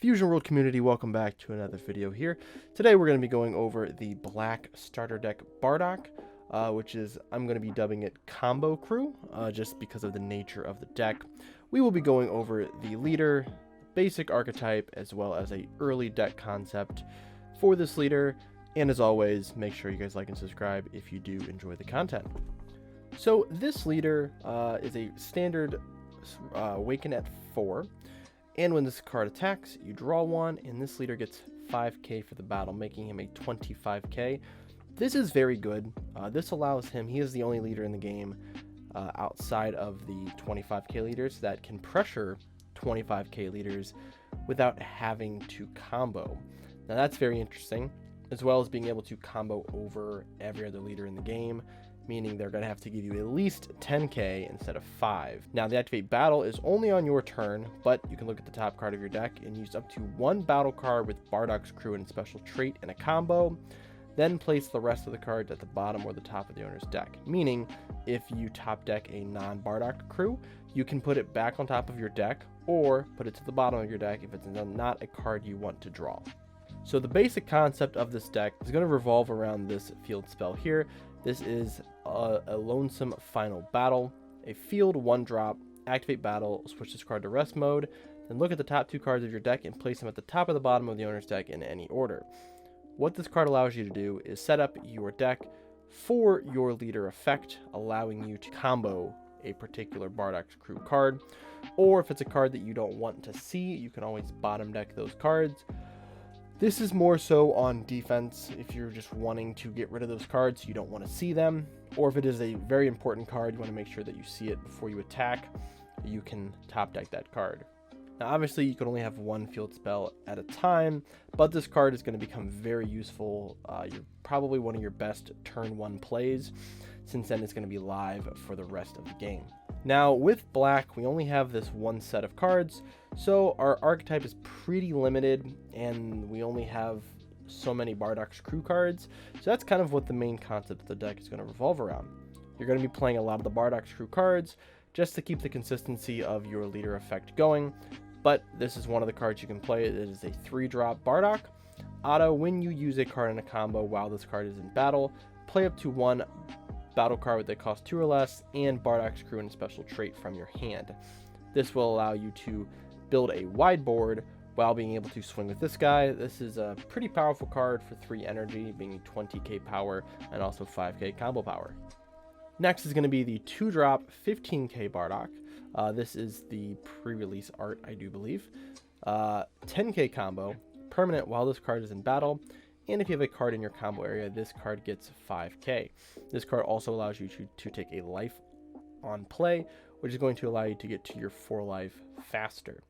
Fusion World community, welcome back to another video here. Today we're going to be going over the black starter deck Bardock, which is, I'm going to be dubbing it Combo Crew, just because of the nature of the deck. We will be going over the leader, basic archetype, as well as a early deck concept for this leader. And as always, make sure you guys like and subscribe if you do enjoy the content. So this leader is a standard Awaken at 4. And when this card attacks, you draw one, and this leader gets 5k for the battle, making him a 25k. This is very good. This allows him, he is the only leader in the game outside of the 25k leaders that can pressure 25k leaders without having to combo. Now that's very interesting, as well as being able to combo over every other leader in the game, meaning they're going to have to give you at least 10k instead of 5. Now, the activate battle is only on your turn, but you can look at the top card of your deck and use up to one battle card with Bardock's crew and special trait in a combo, then place the rest of the cards at the bottom or the top of the owner's deck. Meaning, if you top deck a non-Bardock crew, you can put it back on top of your deck, or put it to the bottom of your deck if it's not a card you want to draw. So the basic concept of this deck is going to revolve around this field spell here. This is a lonesome final battle, a field 1-drop, activate battle, switch this card to rest mode, then look at the top 2 cards of your deck and place them at the top or the bottom of the owner's deck in any order. What this card allows you to do is set up your deck for your leader effect, allowing you to combo a particular Bardock's crew card, or if it's a card that you don't want to see, you can always bottom deck those cards. This is more so on defense, if you're just wanting to get rid of those cards, you don't want to see them, or if it is a very important card, you want to make sure that you see it before you attack, you can top deck that card. Now obviously you can only have one field spell at a time, but this card is going to become very useful. You're probably one of your best turn 1 plays, since then it's going to be live for the rest of the game. Now with black, we only have this one set of cards, so our archetype is pretty limited, and we only have so many Bardock's crew cards, so that's kind of what the main concept of the deck is going to revolve around. You're going to be playing a lot of the Bardock's crew cards, just to keep the consistency of your leader effect going, but this is one of the cards you can play. It is a 3-drop Bardock. Auto, when you use a card in a combo while this card is in battle, play up to one battle card that costs 2 or less, and Bardock's crew and special trait from your hand. This will allow you to build a wide board while being able to swing with this guy. This is a pretty powerful card for 3 energy, being 20k power and also 5k combo power. Next is going to be the 2-drop 15k Bardock. This is the pre-release art, I do believe. 10k combo, permanent while this card is in battle. And if you have a card in your combo area, this card gets 5k. This card also allows you to take a life on play, which is going to allow you to get to your 4 life faster.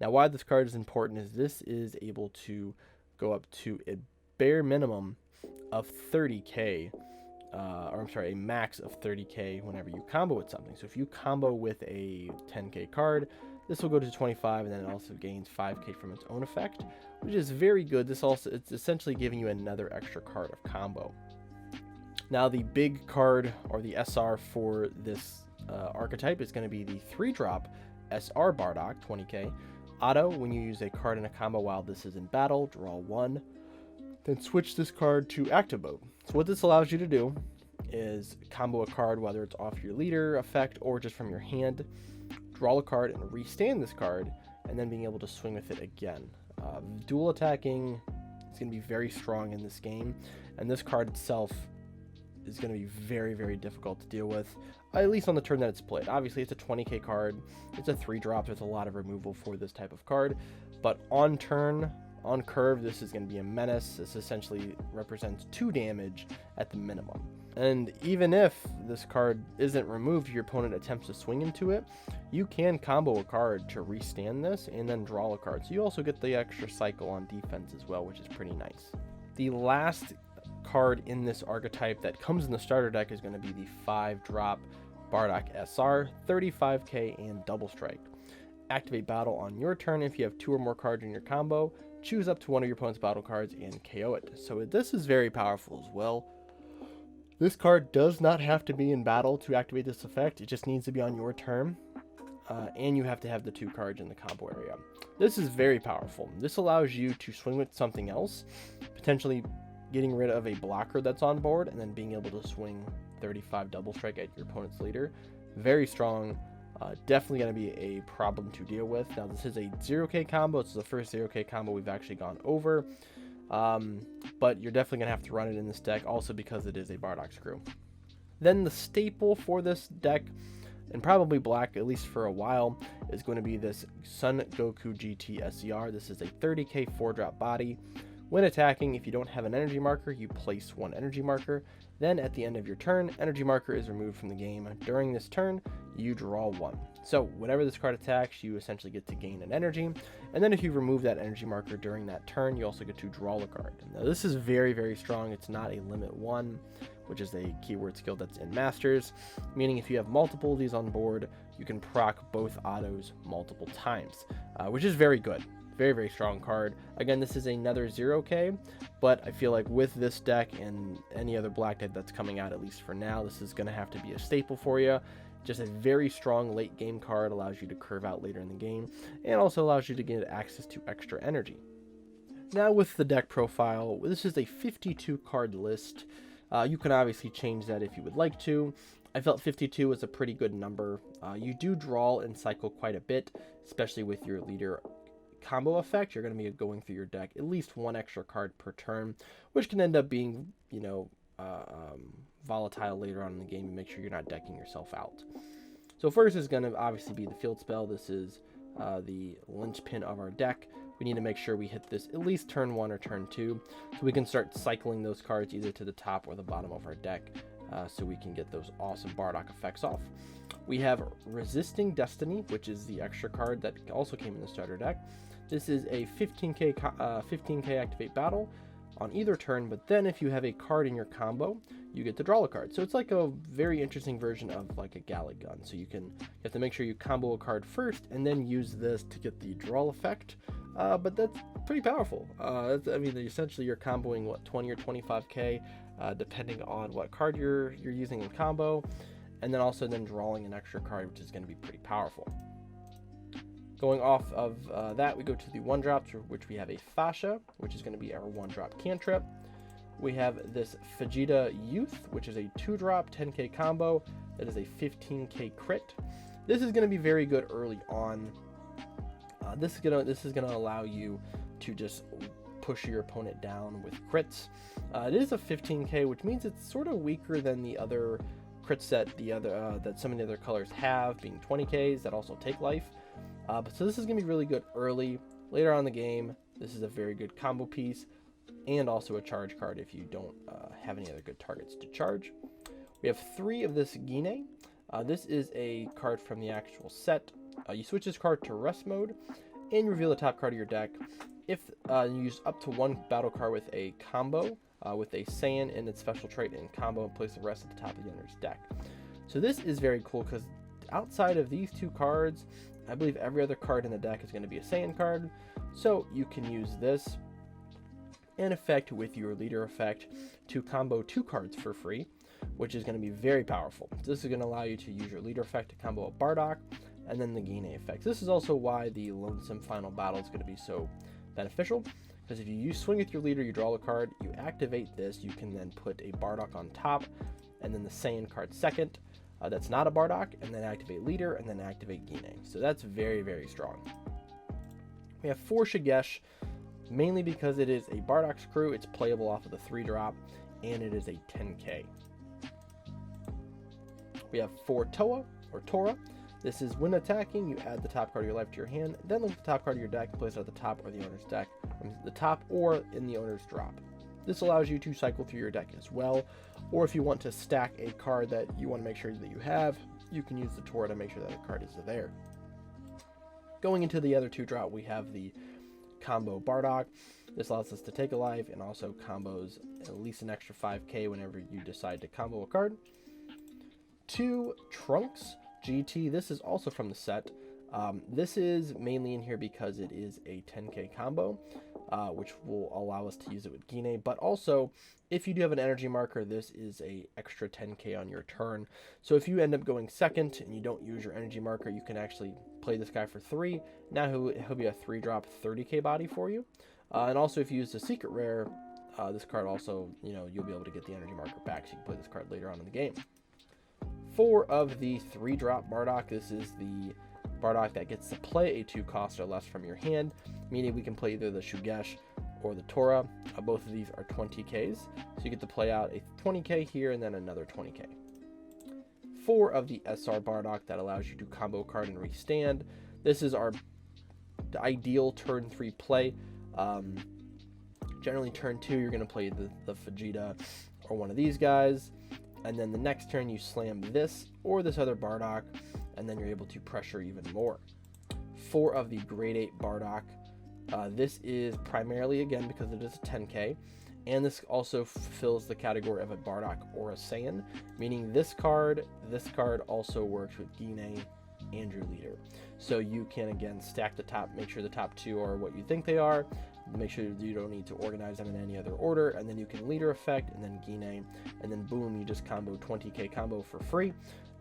Now, why this card is important is this is able to go up to a bare minimum of 30k, a max of 30k whenever you combo with something. So if you combo with a 10k card, this will go to 25, and then it also gains 5k from its own effect, which is very good. It's essentially giving you another extra card of combo. Now the big card, or the SR for this archetype, is going to be the 3-drop SR Bardock, 20k. Auto, when you use a card in a combo while this is in battle, draw 1, then switch this card to active mode. So what this allows you to do is combo a card, whether it's off your leader effect or just from your hand, draw a card and restand this card, and then being able to swing with it again. Dual attacking is going to be very strong in this game, and this card itself is going to be very, very difficult to deal with, at least on the turn that it's played. Obviously, it's a 20k card, it's a 3-drop, there's a lot of removal for this type of card, but on turn, on curve, this is going to be a menace. This essentially represents 2 damage at the minimum. And even if this card isn't removed, your opponent attempts to swing into it, you can combo a card to restand this and then draw a card. So you also get the extra cycle on defense as well, which is pretty nice. The last card in this archetype that comes in the starter deck is going to be the 5-drop Bardock SR, 35k and double strike. Activate battle on your turn. If you have 2 or more cards in your combo, choose up to one of your opponent's battle cards and KO it. So this is very powerful as well. This card does not have to be in battle to activate this effect. It just needs to be on your turn. and you have to have the 2 cards in the combo area. This is very powerful. This allows you to swing with something else, potentially getting rid of a blocker that's on board, and then being able to swing 35 double strike at your opponent's leader. Very strong. Definitely going to be a problem to deal with. Now, this is a 0K combo. It's the first 0K combo we've actually gone over. But you're definitely going to have to run it in this deck, also because it is a Bardock crew. Then the staple for this deck, and probably black, at least for a while, is going to be this Son Goku GT SCR. This is a 30K 4-drop body. When attacking, if you don't have an energy marker, you place 1 energy marker. Then at the end of your turn, energy marker is removed from the game. During this turn, you draw 1. So whenever this card attacks, you essentially get to gain an energy. And then if you remove that energy marker during that turn, you also get to draw a card. Now this is very, very strong. It's not a limit 1, which is a keyword skill that's in Masters, meaning if you have multiple of these on board, you can proc both autos multiple times, which is very good. Very, very strong card. Again, this is another 0K, but I feel like with this deck and any other black deck that's coming out, at least for now, this is going to have to be a staple for you. Just a very strong late game card, allows you to curve out later in the game, and also allows you to get access to extra energy. Now with the deck profile, this is a 52 card list. You can obviously change that if you would like to. I felt 52 was a pretty good number. You do draw and cycle quite a bit, especially with your leader combo effect. You're going to be going through your deck at least 1 extra card per turn, which can end up being, you know, volatile later on in the game, and make sure you're not decking yourself out. So first is going to obviously be the field spell. This is the linchpin of our deck. We need to make sure we hit this at least turn 1 or turn 2, so we can start cycling those cards either to the top or the bottom of our deck, so we can get those awesome Bardock effects off. We have Resisting Destiny, which is the extra card that also came in the starter deck. This is a 15K activate battle on either turn, but then if you have a card in your combo, you get to draw a card. So it's like a very interesting version of like a Galley Gun. So you have to make sure you combo a card first and then use this to get the draw effect. But that's pretty powerful. I mean, essentially you're comboing what, 20 or 25K, depending on what card you're using in combo, and then also drawing an extra card, which is going to be pretty powerful. Going off of that, we go to the 1-drops, which we have a Fascia, which is going to be our 1-drop cantrip. We have this Vegeta Youth, which is a 2-drop 10K combo. That is a 15K crit. This is going to be very good early on. This is gonna allow you to just push your opponent down with crits. It is a 15K, which means it's sort of weaker than the other crits that some of the other colors have, being 20Ks that also take life. So this is gonna be really good early. Later on in the game, this is a very good combo piece, and also a charge card if you don't have any other good targets to charge. We have 3 of this Gine. This is a card from the actual set. You switch this card to rest mode, and you reveal the top card of your deck. If you use up to 1 battle card with a combo, with a Saiyan in its special trait in combo, and place the rest at the top of the owner's deck. So this is very cool, because outside of these 2 cards, I believe every other card in the deck is going to be a Saiyan card. So you can use this in effect with your leader effect to combo 2 cards for free, which is going to be very powerful. So this is going to allow you to use your leader effect to combo a Bardock, and then the Gine effect. This is also why the Lonesome Final Battle is going to be so beneficial, because if you swing with your leader, you draw a card, you activate this, you can then put a Bardock on top, and then the Saiyan card second. That's not a Bardock, and then activate leader, and then activate Gine. So that's very, very strong. We have 4 Shigesh, mainly because it is a Bardock's crew. It's playable off of the 3-drop, and it is a 10K. We have 4 Toa, or Tora. This is when attacking, you add the top card of your life to your hand, then look at the top card of your deck and place it at the top or the owner's deck, the top or in the owner's drop. This allows you to cycle through your deck as well, or if you want to stack a card that you want to make sure that you have, you can use the Tora to make sure that the card is there. Going into the other 2-drop, we have the combo Bardock. This allows us to take a life and also combos at least an extra 5K whenever you decide to combo a card. 2 Trunks GT. This is also from the set. This is mainly in here because it is a 10K combo. which will allow us to use it with Gine. But also, if you do have an energy marker, this is a extra 10k on your turn. So if you end up going second and you don't use your energy marker, you can actually play this guy for 3. Now he'll be a 3-drop 30k body for you. And also, if you use the secret rare, this card also, you'll be able to get the energy marker back, so you can play this card later on in the game. 4 of the 3-drop Bardock. This is the Bardock that gets to play a 2-cost or less from your hand, meaning we can play either the Shugesh or the Tora. Both of these are 20Ks, so you get to play out a 20K here and then another 20K. 4 of the SR Bardock that allows you to combo card and restand. This is our ideal turn 3 play. Generally turn 2 you're going to play the Vegeta or one of these guys, and then the next turn you slam this or this other Bardock, and then you're able to pressure even more. 4 of the grade 8 Bardock. This is primarily, again, because it is a 10k, and this also fills the category of a Bardock or a Saiyan, meaning this card also works with Gine and your leader. So you can, again, stack the top, make sure the top 2 are what you think they are, make sure you don't need to organize them in any other order, and then you can leader effect, and then Gine, and then boom, you just combo 20k combo for free,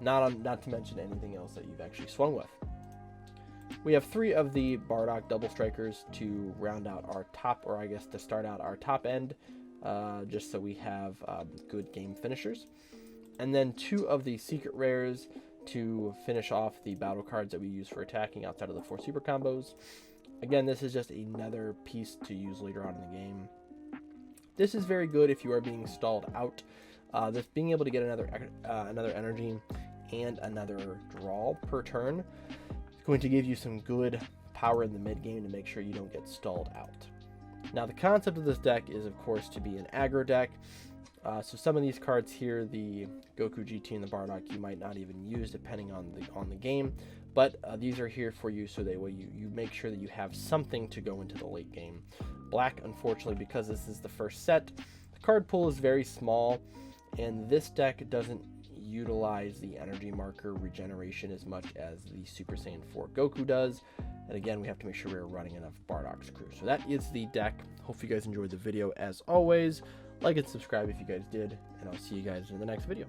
not to mention anything else that you've actually swung with. We have 3 of the Bardock double strikers to round out our top, or I guess to start out our top end, just so we have good game finishers. And then 2 of the secret rares to finish off the battle cards that we use for attacking outside of the 4 super combos. Again, this is just another piece to use later on in the game. This is very good if you are being stalled out. This being able to get another energy and another draw per turn is going to give you some good power in the mid game to make sure you don't get stalled out. Now, the concept of this deck is, of course, to be an aggro deck. So some of these cards here, the Goku GT and the Bardock, you might not even use depending on the game, but these are here for you so that way you make sure that you have something to go into the late game. Black, unfortunately, because this is the first set, the card pool is very small, and this deck doesn't utilize the energy marker regeneration as much as the Super Saiyan 4 Goku does. And again, we have to make sure we're running enough Bardock's crew. So that is the deck. Hope you guys enjoyed the video as always. Like and subscribe if you guys did, and I'll see you guys in the next video.